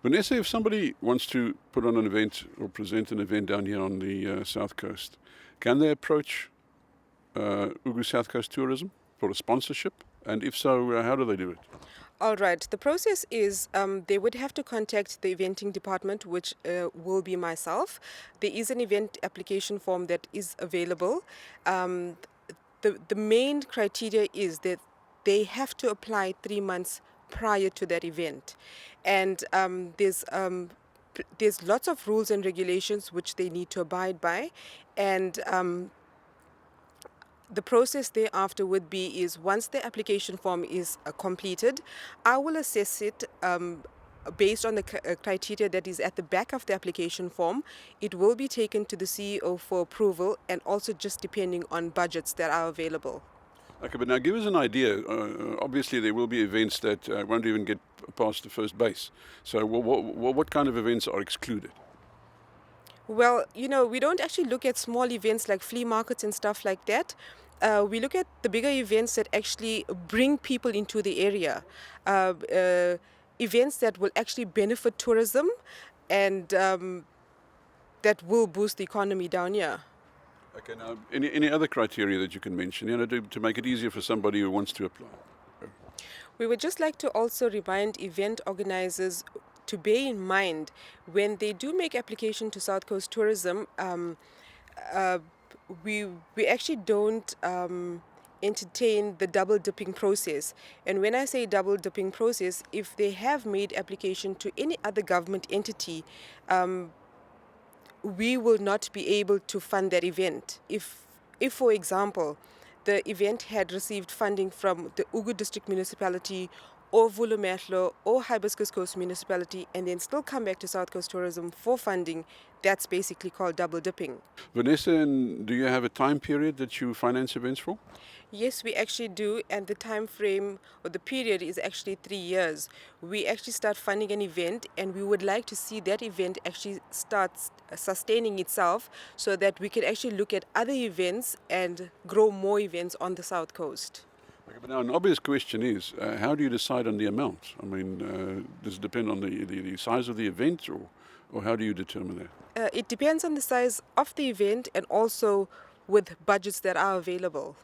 Vanessa, if somebody wants to put on an event or present an event down here on the South Coast, can they approach Ugu South Coast Tourism for a sponsorship? And if so, how do they do it? All right. The process is they would have to contact the eventing department, which will be myself. There is an event application form that is available. The main criteria is that they have to apply 3 months prior to that event, and there's lots of rules and regulations which they need to abide by, and the process thereafter would be is once the application form is completed, I will assess it based on the criteria that is at the back of the application form. It will be taken to the CEO for approval, and also just depending on budgets that are available. Okay, but now give us an idea. Obviously, there will be events that won't even get past the first base. So what kind of events are excluded? Well, we don't actually look at small events like flea markets and stuff like that. We look at the bigger events that actually bring people into the area, events that will actually benefit tourism, and that will boost the economy down here. Okay, now any other criteria that you can mention, to make it easier for somebody who wants to apply? We would just like to also remind event organizers to bear in mind when they do make application to South Coast Tourism. Uh, we actually don't entertain the double dipping process. And when I say double dipping process, if they have made application to any other government entity, we will not be able to fund that event. If for example, the event had received funding from the Ugu District Municipality or Vulumehlo or Hibiscus Coast Municipality, and then still come back to South Coast Tourism for funding, that's basically called double dipping. Vanessa, and do you have a time period that you finance events for? Yes, we actually do, and the time frame or the period is actually 3 years. We actually start funding an event, and we would like to see that event actually start sustaining itself, so that we can actually look at other events and grow more events on the South Coast. Okay, but now an obvious question is, how do you decide on the amount? I mean, does it depend on the size of the event, or how do you determine that? It depends on the size of the event and also with budgets that are available.